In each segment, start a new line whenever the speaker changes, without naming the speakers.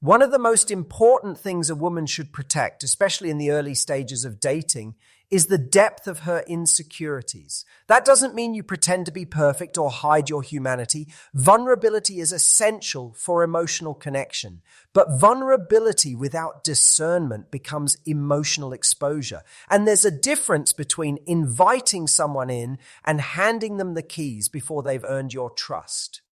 One of the most important things a woman should protect, especially in the early stages of dating, is the depth of her insecurities. That doesn't mean you pretend to be perfect or hide your humanity. Vulnerability is essential for emotional connection. But vulnerability without discernment becomes emotional exposure. And there's a difference between inviting someone in and handing them the keys before they've earned your trust.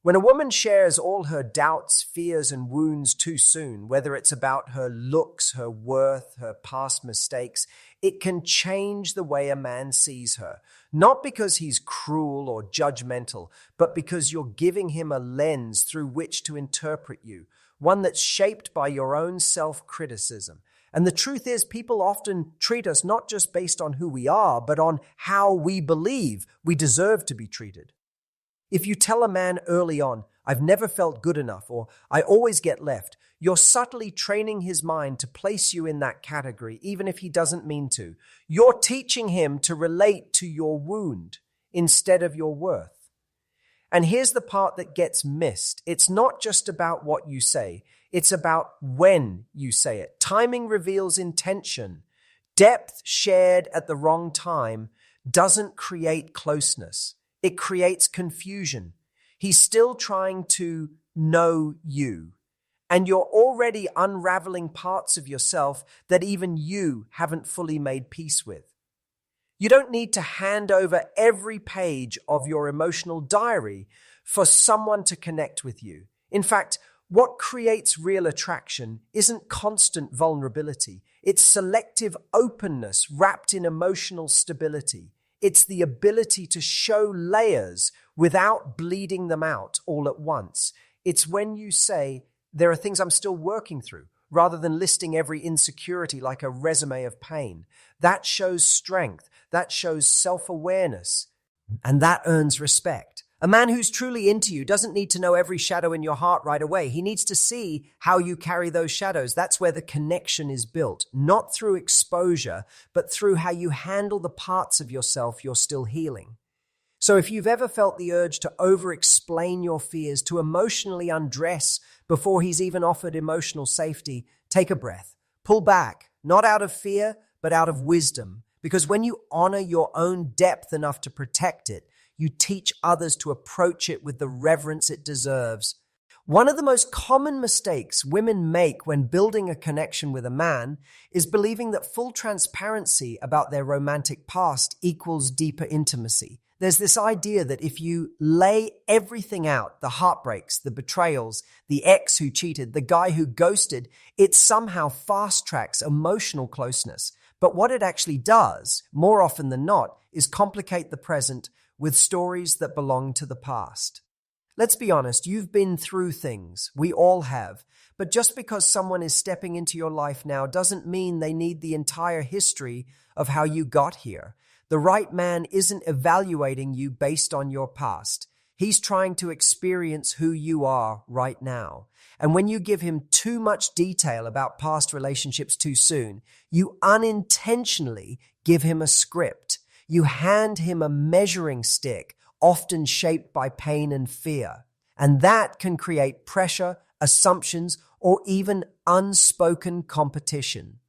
When a woman shares all her doubts, fears, and wounds too soon, whether it's about her looks, her worth, her past mistakes, it can change the way a man sees her. Not because he's cruel or judgmental, but because you're giving him a lens through which to interpret you, one that's shaped by your own self-criticism. And the truth is, people often treat us not just based on who we are, but on how we believe we deserve to be treated. If you tell a man early on, "I've never felt good enough," or "I always get left," you're subtly training his mind to place you in that category, even if he doesn't mean to. You're teaching him to relate to your wound instead of your worth. And here's the part that gets missed. It's not just about what you say. It's about when you say it. Timing reveals intention. Depth shared at the wrong time doesn't create closeness. It creates confusion. He's still trying to know you, and you're already unraveling parts of yourself that even you haven't fully made peace with. You don't need to hand over every page of your emotional diary for someone to connect with you. In fact, what creates real attraction isn't constant vulnerability. It's selective openness wrapped in emotional stability. It's the ability to show layers without bleeding them out all at once. It's when you say, "There are things I'm still working through," rather than listing every insecurity like a resume of pain. That shows strength. That shows self-awareness. And that earns respect. A man who's truly into you doesn't need to know every shadow in your heart right away. He needs to see how you carry those shadows. That's where the connection is built, not through exposure, but through how you handle the parts of yourself you're still healing. So if you've ever felt the urge to over-explain your fears, to emotionally undress before he's even offered emotional safety, take a breath. Pull back, not out of fear, but out of wisdom. Because when you honor your own depth enough to protect it, you teach others to approach it with the reverence it deserves. One of the most common mistakes women make when building a connection with a man is believing that full transparency about their romantic past equals deeper intimacy. There's this idea that if you lay everything out, the heartbreaks, the betrayals, the ex who cheated, the guy who ghosted, it somehow fast tracks emotional closeness. But what it actually does, more often than not, is complicate the present with stories that belong to the past. Let's be honest, you've been through things. We all have. But just because someone is stepping into your life now doesn't mean they need the entire history of how you got here. The right man isn't evaluating you based on your past. He's trying to experience who you are right now. And when you give him too much detail about past relationships too soon, you unintentionally give him a script. You hand him a measuring stick, often shaped by pain and fear. And that can create pressure, assumptions, or even unspoken competition.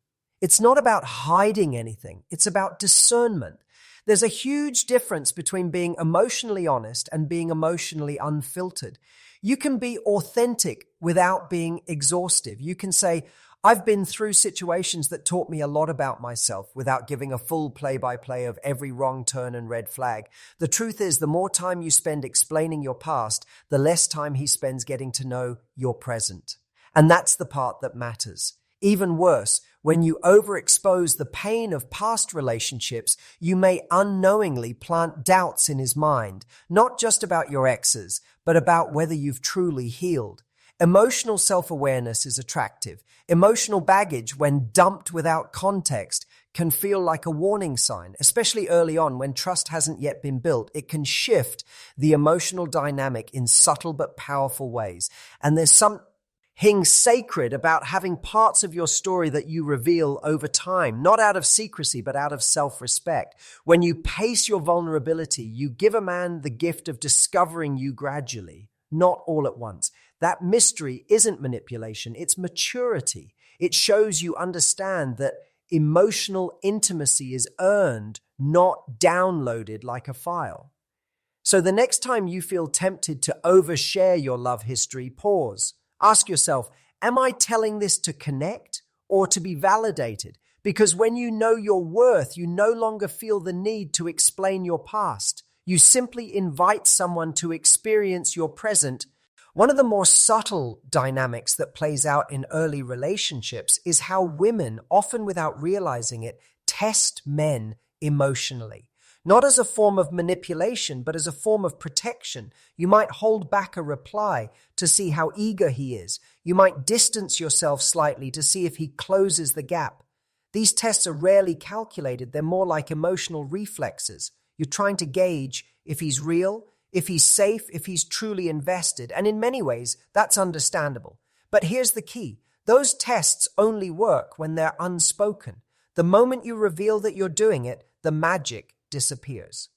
It's not about hiding anything. It's about discernment. There's a huge difference between being emotionally honest and being emotionally unfiltered. You can be authentic without being exhaustive. You can say, "I've been through situations that taught me a lot about myself," without giving a full play-by-play of every wrong turn and red flag. The truth is, the more time you spend explaining your past, the less time he spends getting to know your present. And that's the part that matters. Even worse, when you overexpose the pain of past relationships, you may unknowingly plant doubts in his mind, not just about your exes, but about whether you've truly healed. Emotional self-awareness is attractive. Emotional baggage, when dumped without context, can feel like a warning sign, especially early on when trust hasn't yet been built. It can shift the emotional dynamic in subtle but powerful ways. And there's something sacred about having parts of your story that you reveal over time, not out of secrecy, but out of self-respect. When you pace your vulnerability, you give a man the gift of discovering you gradually, not all at once. That mystery isn't manipulation, it's maturity. It shows you understand that emotional intimacy is earned, not downloaded like a file. So the next time you feel tempted to overshare your love history, pause. Ask yourself, am I telling this to connect or to be validated? Because when you know your worth, you no longer feel the need to explain your past. You simply invite someone to experience your present. One of the more subtle dynamics that plays out in early relationships is how women, often without realizing it, test men emotionally. Not as a form of manipulation, but as a form of protection. You might hold back a reply to see how eager he is. You might distance yourself slightly to see if he closes the gap. These tests are rarely calculated. They're more like emotional reflexes. You're trying to gauge if he's real, if he's safe, if he's truly invested. And in many ways, that's understandable. But here's the key. Those tests only work when they're unspoken. The moment you reveal that you're doing it, the magic disappears.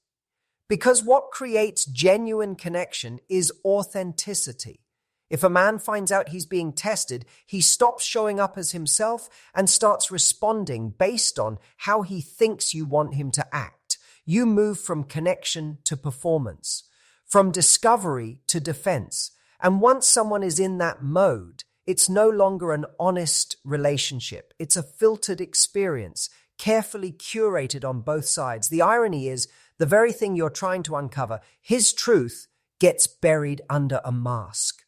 Because what creates genuine connection is authenticity. If a man finds out he's being tested, he stops showing up as himself and starts responding based on how he thinks you want him to act. You move from connection to performance, from discovery to defense. And once someone is in that mode, it's no longer an honest relationship. It's a filtered experience, carefully curated on both sides. The irony is, the very thing you're trying to uncover, his truth, gets buried under a mask.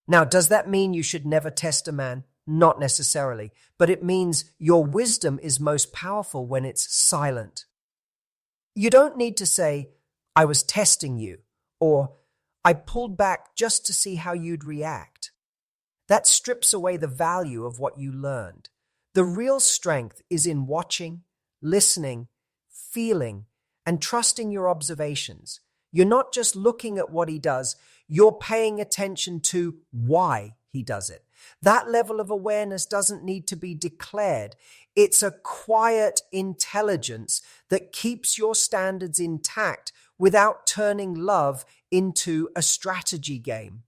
Now, does that mean you should never test a man? Not necessarily, but it means your wisdom is most powerful when it's silent. You don't need to say, I was testing you, or I pulled back just to see how you'd react. That strips away the value of what you learned. The real strength is in watching, listening, feeling, and trusting your observations. You're not just looking at what he does, you're paying attention to why he does it. That level of awareness doesn't need to be declared. It's a quiet intelligence that keeps your standards intact without turning love into a strategy game.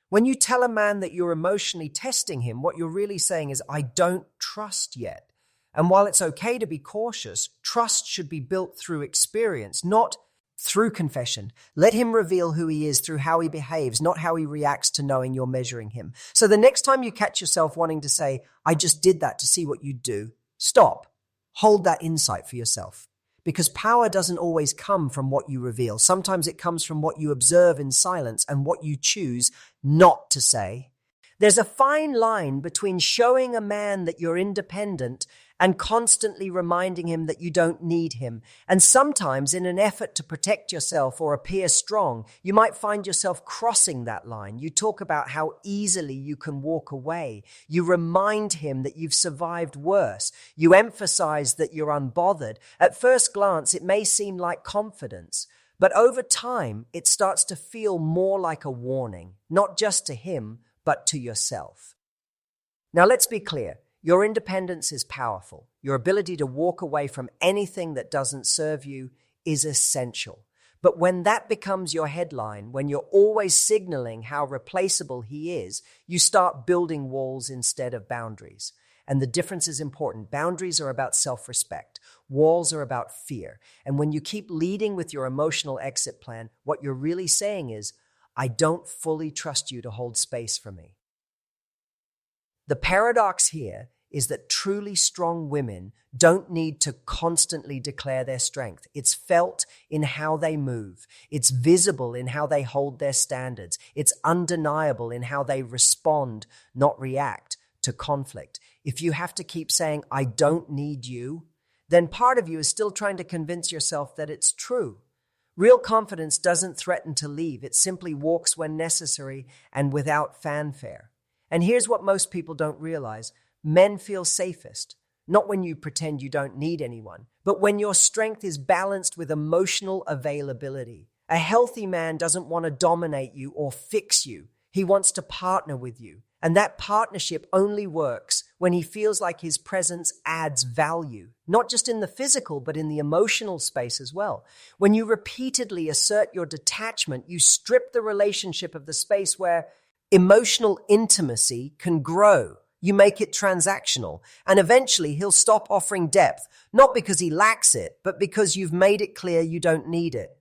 When you tell a man that you're emotionally testing him, what you're really saying is, I don't trust yet. And while it's okay to be cautious, trust should be built through experience, not through confession. Let him reveal who he is through how he behaves, not how he reacts to knowing you're measuring him. So the next time you catch yourself wanting to say, I just did that to see what you'd do, stop. Hold that insight for yourself. Because power doesn't always come from what you reveal. Sometimes it comes from what you observe in silence and what you choose not to say. There's a fine line between showing a man that you're independent and constantly reminding him that you don't need him. And sometimes, in an effort to protect yourself or appear strong, you might find yourself crossing that line. You talk about how easily you can walk away. You remind him that you've survived worse. You emphasize that you're unbothered. At first glance, it may seem like confidence, but over time, it starts to feel more like a warning, not just to him, but to yourself. Now, let's be clear. Your independence is powerful. Your ability to walk away from anything that doesn't serve you is essential. But when that becomes your headline, when you're always signaling how replaceable he is, you start building walls instead of boundaries. And the difference is important. Boundaries are about self-respect. Walls are about fear. And when you keep leading with your emotional exit plan, what you're really saying is, I don't fully trust you to hold space for me. The paradox here is that truly strong women don't need to constantly declare their strength. It's felt in how they move. It's visible in how they hold their standards. It's undeniable in how they respond, not react, to conflict. If you have to keep saying, I don't need you, then part of you is still trying to convince yourself that it's true. Real confidence doesn't threaten to leave. It simply walks when necessary and without fanfare. And here's what most people don't realize. Men feel safest, not when you pretend you don't need anyone, but when your strength is balanced with emotional availability. A healthy man doesn't want to dominate you or fix you. He wants to partner with you. And that partnership only works when he feels like his presence adds value, not just in the physical, but in the emotional space as well. When you repeatedly assert your detachment, you strip the relationship of the space where Emotional intimacy can grow. You make it transactional, and eventually he'll stop offering depth, not because he lacks it, but because you've made it clear you don't need it.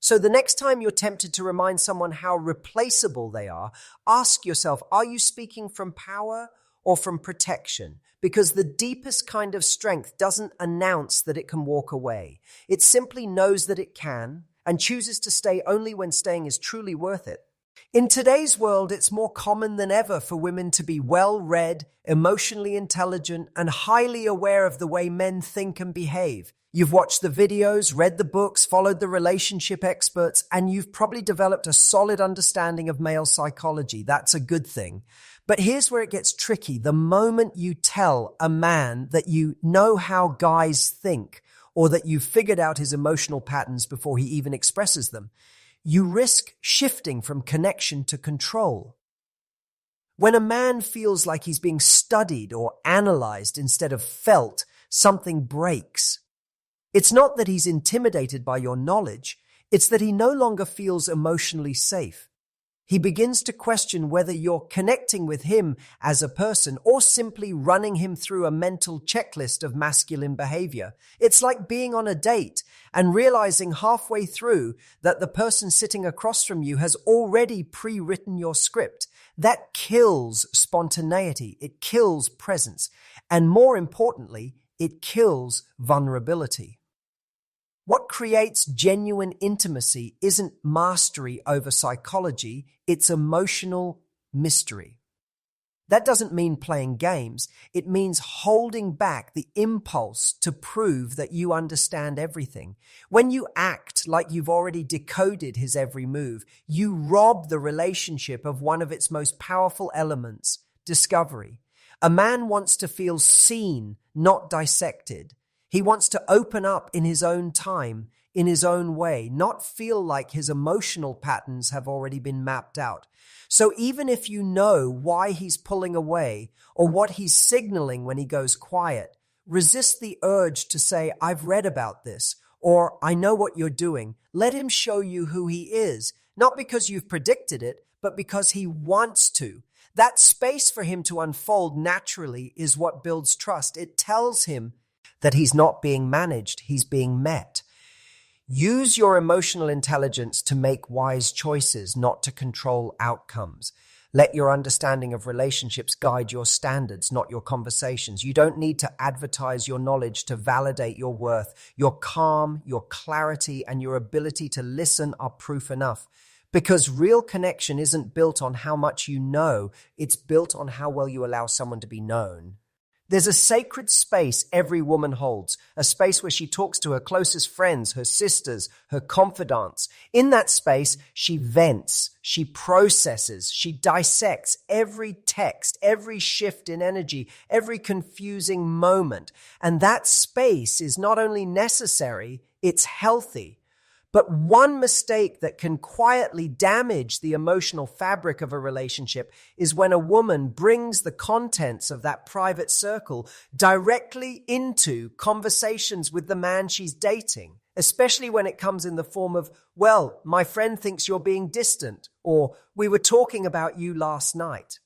So the next time you're tempted to remind someone how replaceable they are, ask yourself, are you speaking from power or from protection? Because the deepest kind of strength doesn't announce that it can walk away. It simply knows that it can and chooses to stay only when staying is truly worth it. In today's world, it's more common than ever for women to be well-read, emotionally intelligent, and highly aware of the way men think and behave. You've watched the videos, read the books, followed the relationship experts, and you've probably developed a solid understanding of male psychology. That's a good thing. But here's where it gets tricky. The moment you tell a man that you know how guys think, or that you've figured out his emotional patterns before he even expresses them, you risk shifting from connection to control. When a man feels like he's being studied or analyzed instead of felt, something breaks. It's not that he's intimidated by your knowledge, it's that he no longer feels emotionally safe. He begins to question whether you're connecting with him as a person or simply running him through a mental checklist of masculine behavior. It's like being on a date and realizing halfway through that the person sitting across from you has already pre-written your script. That kills spontaneity. It kills presence. And more importantly, it kills vulnerability. What creates genuine intimacy isn't mastery over psychology, it's emotional mystery. That doesn't mean playing games. It means holding back the impulse to prove that you understand everything. When you act like you've already decoded his every move, you rob the relationship of one of its most powerful elements, discovery. A man wants to feel seen, not dissected. He wants to open up in his own time, in his own way, not feel like his emotional patterns have already been mapped out. So even if you know why he's pulling away or what he's signaling when he goes quiet, resist the urge to say, I've read about this, or I know what you're doing. Let him show you who he is, not because you've predicted it, but because he wants to. That space for him to unfold naturally is what builds trust. It tells him that he's not being managed, he's being met. Use your emotional intelligence to make wise choices, not to control outcomes. Let your understanding of relationships guide your standards, not your conversations. You don't need to advertise your knowledge to validate your worth. Your calm, your clarity, and your ability to listen are proof enough. Because real connection isn't built on how much you know, it's built on how well you allow someone to be known. There's a sacred space every woman holds, a space where she talks to her closest friends, her sisters, her confidants. In that space, she vents, she processes, she dissects every text, every shift in energy, every confusing moment. And that space is not only necessary, it's healthy. But one mistake that can quietly damage the emotional fabric of a relationship is when a woman brings the contents of that private circle directly into conversations with the man she's dating, especially when it comes in the form of, well, my friend thinks you're being distant, or we were talking about you last night.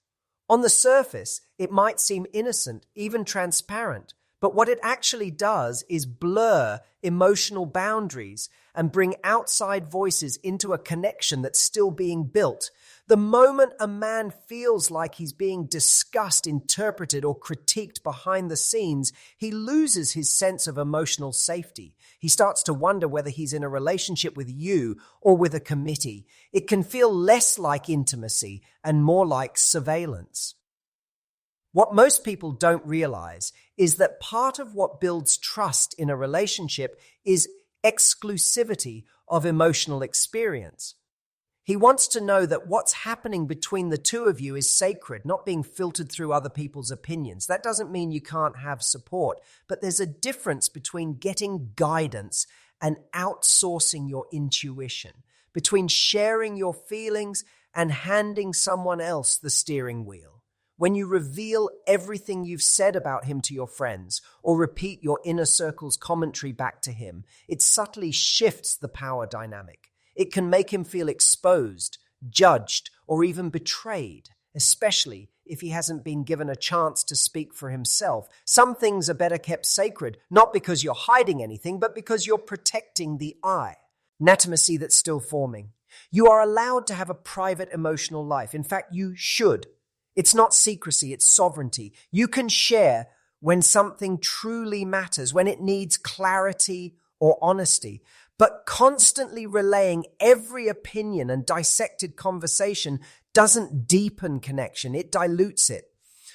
On the surface, it might seem innocent, even transparent. But what it actually does is blur emotional boundaries and bring outside voices into a connection that's still being built. The moment a man feels like he's being discussed, interpreted, or critiqued behind the scenes, he loses his sense of emotional safety. He starts to wonder whether he's in a relationship with you or with a committee. It can feel less like intimacy and more like surveillance. What most people don't realize is that part of what builds trust in a relationship is exclusivity of emotional experience. He wants to know that what's happening between the two of you is sacred, not being filtered through other people's opinions. That doesn't mean you can't have support, but there's a difference between getting guidance and outsourcing your intuition, between sharing your feelings and handing someone else the steering wheel. When you reveal everything you've said about him to your friends or repeat your inner circle's commentary back to him, it subtly shifts the power dynamic. It can make him feel exposed, judged, or even betrayed, especially if he hasn't been given a chance to speak for himself. Some things are better kept sacred, not because you're hiding anything, but because you're protecting the I. Intimacy that's still forming. You are allowed to have a private emotional life. In fact, you should. It's not secrecy, it's sovereignty. You can share when something truly matters, when it needs clarity or honesty. But constantly relaying every opinion and dissected conversation doesn't deepen connection, it dilutes it.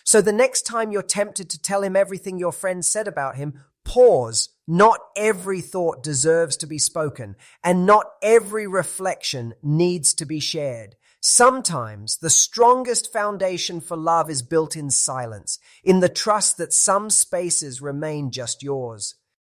So the next time you're tempted to tell him everything your friend said about him, pause. Not every thought deserves to be spoken, and not every reflection needs to be shared. Sometimes the strongest foundation for love is built in silence, in the trust that some spaces remain just yours.